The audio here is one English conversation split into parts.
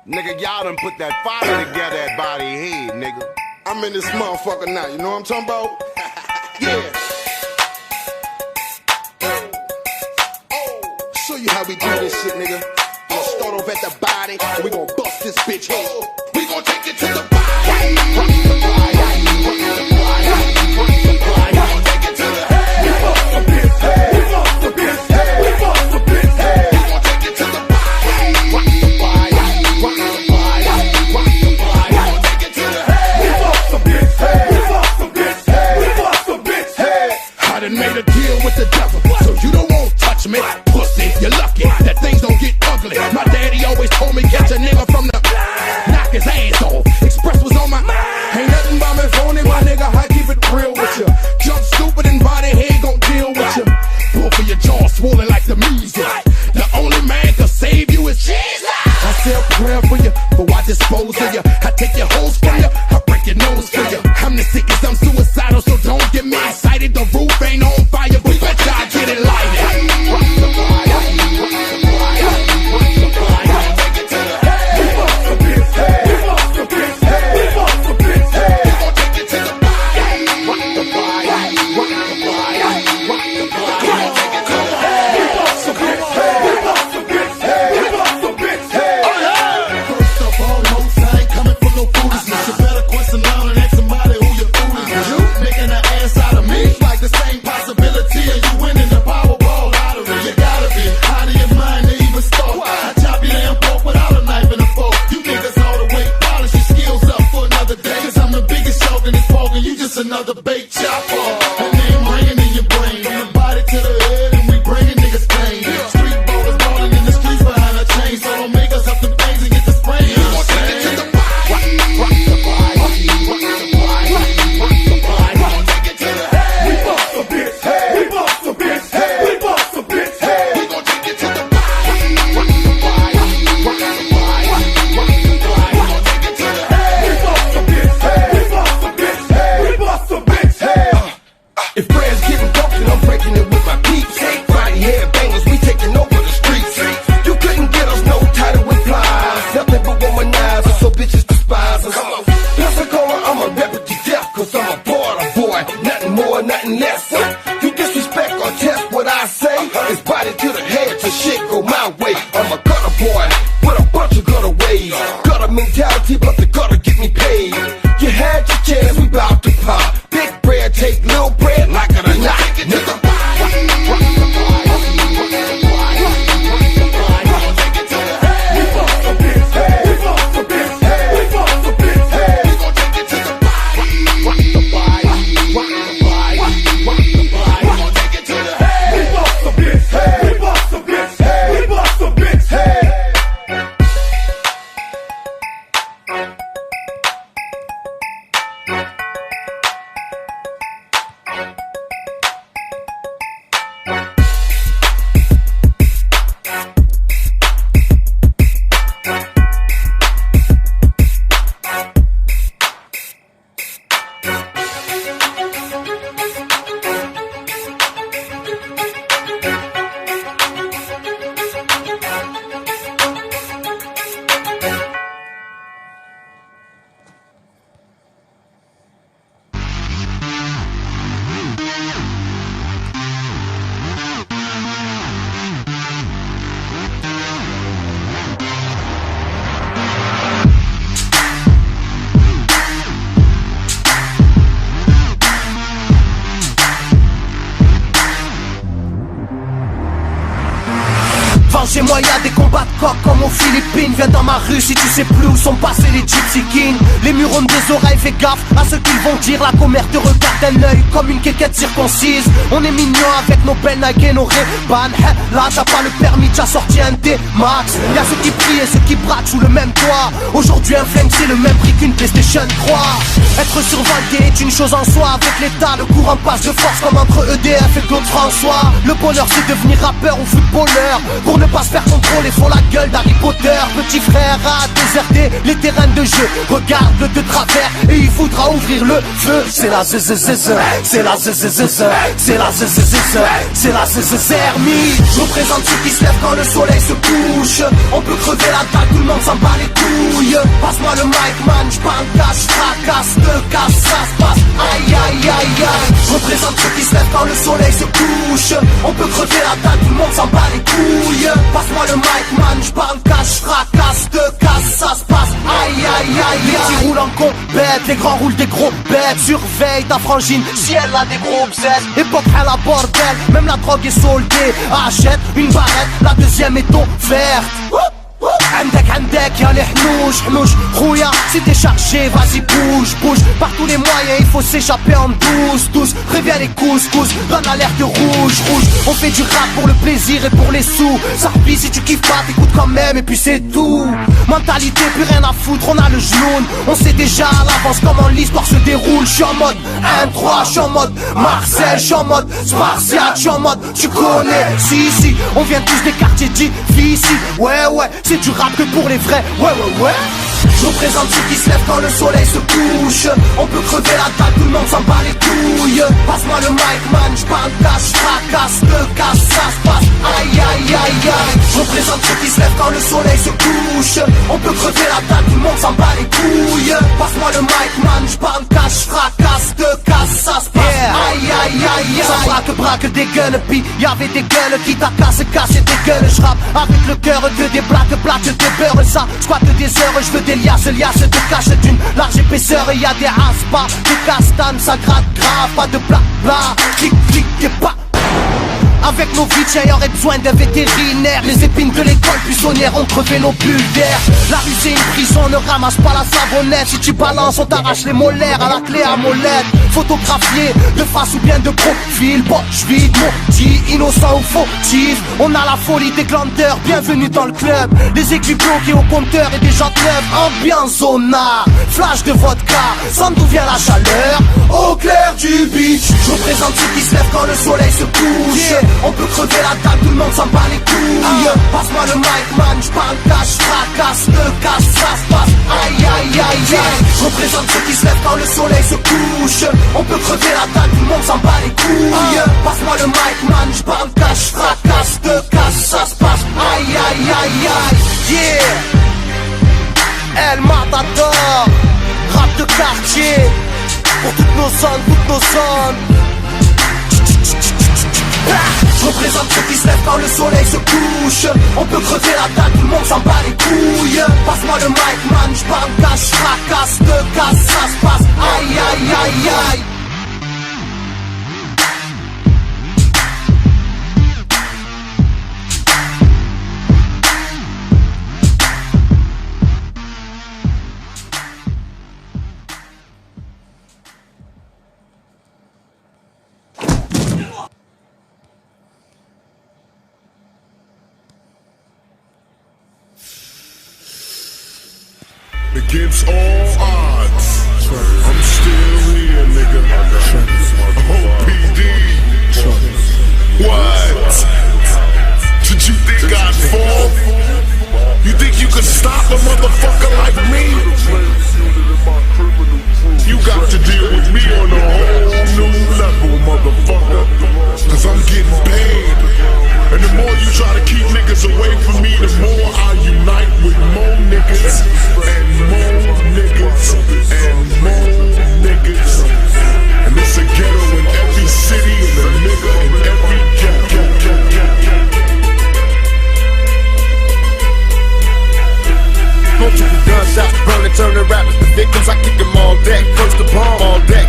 Nigga, y'all done put that fire together at body head, nigga. I'm in this motherfucker now, you know what I'm talking about? Yeah. Show you how we do this shit, nigga. Gonna start off at the body, and we gonna bust this bitch head. We gonna take it to the body. Rock the body, rock the body, rock the body. We gonna take it to the head. We bust the bitch head. We bust the bitch head. We bust the bitch head. We gonna take it to the body. Rock the body, rock the body, rock the body. We gonna take it to the head. We bust the bitch head. We bust the bitch head. We bust the bitch head. I done made a deal with the devil, so you don't want to touch me. Pussy, you're lucky that things don't get ugly. My daddy always told me catch a nigga from the knock his ass off. Express was on my ain't nothing but me phony, my nigga. I keep it real with you. Jump stupid and body head gon' deal with you. Both of your jaws swollen like the measles. The only man can save you is Jesus. I say a prayer for you, but I dispose of you. I take your hoes from you, I break your nose for you. I'm the sickest, I'm suicidal, so don't get me excited. The roof ain't on fire, but bet y'all get it lighted. Rock the body, rock the body, rock the body. Take it to the head. We bust the bitch head. We bust the bitch head. We bust the bitch head. We gon' take it to the body. Rock the body, rock the body, rock the body. We gon' take it to the head. We bust the bitch head. We bust the bitch head. We bust the bitch head. First of all, hoes, I ain't coming for no foolishness. You better question loud and ask somebody who your fool is. You making an ass out of me, like the same possibility of you winning the Powerball lottery. You gotta be out of your mind to even start. I chop your damn pork without a knife and a fork. You niggas all the way, polish your skills up for another day. Cause I'm the biggest shark in this pork and you just another bait chopper. And name ringing in your brain, from the body to the head, and we bringing niggas pain. Street ballers balling in the streets behind a chain, so don't make us up them things and get the sprain. We gon' take it to the body, rock the body, rock the body, rock the body. We gon' take it to the head. We bust the bitch head. We bust the bitch head. We bust the bitch head. We gon' take it to the body, rock the body, rock the body, rock the body. We gon' take it to the head. We bust the bitch head. We bust the bitch head. We bust the bitch head. If prayers getting broken, I'm breaking it with my peeps. Body head bangers, we taking over the streets. You couldn't get us no title with flies. Nothing but womanizers, so bitches despise us. Pensacola, I'ma rep it to death, cause I'm a border boy. Nothing more, nothing less. You disrespect or test what I say. It's body to the head, so shit go my way. I'm a gutter boy with a bunch of gutter ways. Gutter mentality, but the gutter get me paid. You had your chance, we bout to pop. Big bread, take little bread, like it or not, nigga. Chez moi y'a des combats de coq comme aux Philippines. Viens dans ma rue si tu sais plus où sont passés les Gypsy Kings. Les murs ont des oreilles, fais gaffe à ce qu'ils vont dire. La commère te regarde d'un œil comme une quéquette circoncise. On est mignon avec nos belles Nike et nos Ray-Ban. Là t'as pas le permis, t'as sorti un D-Max. Y'a ceux qui prient et ceux qui braquent sous le même toit. Aujourd'hui un flingue c'est le même prix qu'une PlayStation 3. Être survolté est une chose en soi. Avec l'état le courant passe de force comme entre EDF et Claude François. Le bonheur c'est devenir rappeur ou footballeur. Pour ne ne pas se faire contrôler, font la gueule d'Harry Potter. Petit frère a déserté les terrains de jeu, regarde-le de travers et il voudra ouvrir le feu. C'est la zzzz, c'est la zzzz, c'est la zzzz, c'est la zzzermie. Je représente ceux qui se lèvent quand le soleil se couche. On peut crever la dalle, tout le monde s'en bat les couilles. Passe-moi le mic man, j'parle cash, fracasse, te casse, ça se passe. Aïe aïe aïe aïe. Je représente ceux qui se lèvent quand le soleil se couche. On peut crever la dalle, tout le monde s'en bat les couilles. Passe-moi le mic man, j'parle cash, fracasse, te casse, ça se passe. Aïe aïe aïe. Les petits roulent en compète, les grands roulent des gros bêtes. Surveille ta frangine, si elle a des gros bzètes. Époque à la bordel, même la drogue est soldée. Achète une barrette, la deuxième est offerte. عندك يا الحنوش حنوش خويا si t'es chargé vas-y bouge bouge. Par tous les moyens il faut s'échapper en douce. Préviens les couscous, donne l'alerte rouge. On fait du rap pour le plaisir et pour les sous. Ça replie si tu kiffes pas t'écoutes quand même et puis c'est tout. Mentalité plus rien à foutre, on a le genou. On sait déjà à l'avance comment l'histoire se déroule. J'suis en mode 1-3, j'suis en mode Marcel, j'suis en mode Spartiate, j'suis en mode tu connais. Si on vient tous des quartiers difficiles. Ouais c'est du rap que pour les vrais, ouais. Je représente ceux qui se lèvent quand le soleil se couche. On peut crever la dalle, tout le monde s'en bat les couilles. Passe-moi le mic man, j'parle cash, fracasse, te casse, ça se passe. Aïe aïe aïe aïe. Je représente ceux qui se lèvent quand le soleil se couche. On peut crever la dalle, tout le monde s'en bat les couilles. Passe-moi le mic man, j'parle cash, fracasse, te casse, ça se passe. Aïe aïe aïe aïe. Ça braque des gueules, pis y'avait des gueules qui t'a cassé des gueules. J'rappe avec le cœur que des plaques de beurre. Ça squatte des heures, je veux des liasses te cachent d'une large épaisseur. Et y'a des aspas, des castanes, ça gratte grave. Pas de bla, clic et pas. Avec nos vies, y aurait besoin d'un vétérinaire. Les épines de l'école buissonnière ont crevé nos bulles d'air. La rue c'est une prison, ne ramasse pas la savonnette. Si tu balances, on t'arrache les molaires à la clé à molette. Photographié de face ou bien de profil. Poche vide, maudit, innocent ou fautif. On a la folie des glandeurs, bienvenue dans le club. Les aiguilles bloquées au compteur et des jantes neuves. Ambiance zona, flash de vodka. Sans d'où vient la chaleur, au clair du beach. Je représente ceux qui se lèvent quand le soleil se couche. On peut crever la table, tout le monde s'en bat les couilles. Passe-moi le mic man, j'parle cash, fracasse, te casse, ça se passe. Aïe aïe aïe aïe. Je représente ceux qui se lèvent quand le soleil se couche. On peut crever la table, tout le monde s'en bat les couilles. Passe-moi le mic man, j'parle cash, fracasse, te casse, ça se passe. Aïe aïe aïe aïe. Yeah. El Matador, rap de quartier. Pour toutes nos zones. Je représente ceux qui se lèvent quand le soleil se couche. On peut crever la dalle, tout le monde s'en bat les couilles. Passe-moi le mic man, j'parle cash, fracasse, te casse, ça se passe. Aïe aïe aïe aïe. Against all odds, I'm still here, nigga. OPD. What? Did you think I'd fall? You think you could stop a motherfucker like me? You got to deal with me on a whole new level, motherfucker. Cause I'm getting paid. And the more you try to keep niggas away from me, the more I unite with more niggas and more niggas and more niggas. And it's a ghetto in every city and a nigga in every ghetto. Multiple gunshots, burn and turn the rappers to victims. I kick them all deck, first the bomb, all deck.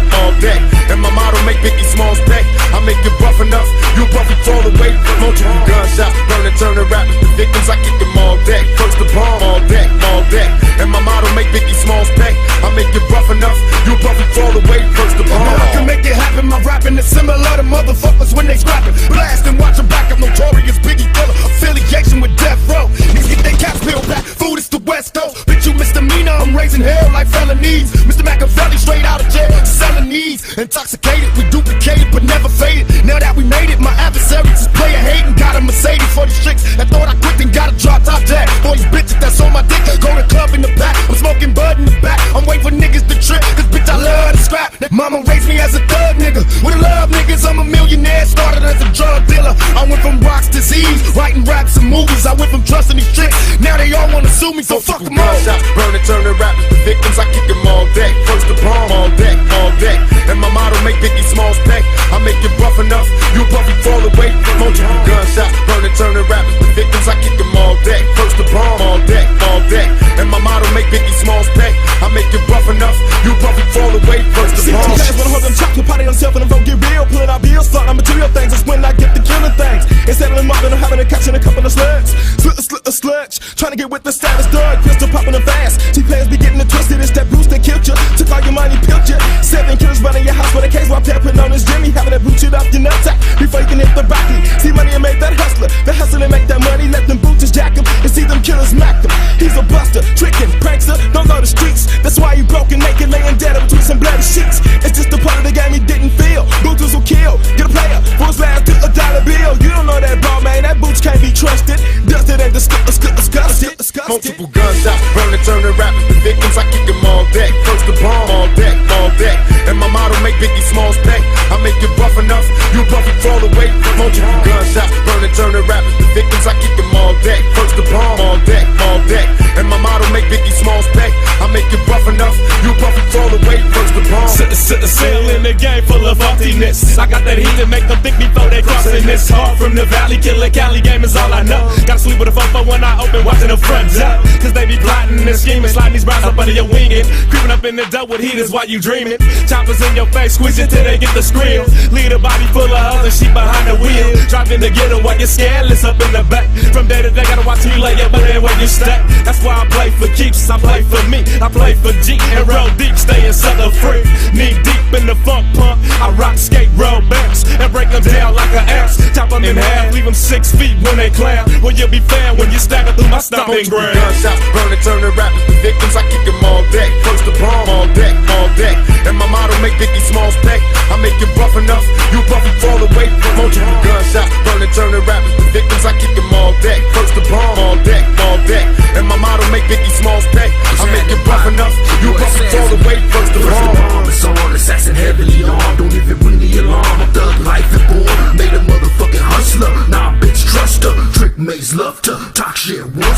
And my motto make Biggie Smalls pay. I make it rough enough, you'll probably fall away. Multiple gunshots, burn and turn the rappers to victims. I kick them all deck, first the bomb, all deck. And my motto make Biggie Smalls pay. I make it rough enough, you'll probably fall away. First the bomb. I can make it happen. My rapping is similar to motherfuckers when they scrapping. Blast and watch them back up. Notorious Biggie killer, affiliation with Death Row. Niggas get their caps peeled back. Food is the West Coast. Bitch, you misdemeanor. I'm raising hell like felonies. Mr. Machiavelli straight out of jail, selling knees. Intoxicated, we duplicated but never faded. Now that we made it, my adversaries is player hating. Got a Mercedes for that thought I quit and got a drop top jack. For these bitches that's on my dick, go to club in the back. I'm smoking bud in the back. I'm waiting for niggas to trip, cause bitch I love to scrap. Mama raised me as a thug nigga, with a love niggas. I'm a millionaire, started as a drug dealer. I went from rocks to Z's, writing raps and movies. I went from trusting these tricks, now they all wanna sue me, so fuck them all. Gunshots, burning, turning rappers to victims. I kick them all deck, first the bomb, all deck, all deck. And my motto, make Biggie Smalls pay. I make it rough enough, you puffy fall away. Multiple gunshots, burning, turning rappers to victims. I kick them all deck, first the bomb, all deck, all deck. And my motto, make Biggie Smalls pay. I make it rough enough, you puffy fall away. First the bomb. See, wanna hold them chocolate party on themselves and the road get real. Pulling out bills, starting on material things. That's when I get the killing things. Instead of them mobbing, I'm having a catching a couple of slugs. Sludge, trying to get with the status dog. Crystal popping them fast. T-players be getting it twisted. It's that Bruce that killed you. Took all your money, pilled you. 7 killers running your house with a case while putting on his Jimmy. Having that boot shit off your nutsack before you can hit the broccoli. See money and make that hustler. The hustler and make that money. Let them booters jack him and see them killers smack them. He's a buster, tricking, prankster. Don't go to streets. That's why he broken, naked, laying dead between some bloody sheets. It's just a part of the game he didn't feel. Booters will kill. Get a player for his last $1 bill. You don't know that ball, man. That boots can't be trusted. Dusted and disgusted. Multiple gunshots, burning, turning rappers to victims. I kick them all deck, first the bomb, all deck, all deck. And my motto, make Biggie Smalls pay. I make it rough enough, you puffy fall away. Multiple gunshots, burning, turning rappers to victims. I kick them all deck, first the bomb, all deck, all deck. And my motto, make Biggie Smalls pay. I make it rough enough, you puffy fall away. First the bomb. Still in the game full of emptiness. I got that heat to make them think before they crossing this. Hard from the valley, killer Cali game is all I know. Gotta sleep with a fofo when I open, watching the front door. Cause they be plotting and scheming, sliding these bras up under your wing and creeping up in the dough with heaters while you dreaming. Choppers in your face, squeeze it till they get the scream. Lead a body full of other sheep behind the wheel. Driving to get while you're scandalous up in the back. From day to day, gotta watch you lay up, but then where you stack. That's why I play for keeps, I play for me. I play for G and roll deep, staying southern free. Knee deep in the funk pump, I rock skate roll backs and break them down like an axe. Chop them in half, leave them 6 feet when they clown. Well, you'll be fair when you stagger through my stomping ground. Gunshots, burning, turning rappers to victims. I kick them all deck, first the bomb, all deck, all deck. And my motto, make Biggie Smalls pay. I make it rough enough, you puffy fall away. Multiple gunshots, burning, turning rappers to victims. I kick them all deck, first the bomb, all deck, all deck. And my motto, make Biggie Smalls pay. I make it rough enough, you puffy fall away. First the bomb. It's on, assassin heavily armed. Don't even ring the alarm. A thug life and born. Made a motherfucking hustler. Nah, bitch, trust her. Trick mates love to talk shit once.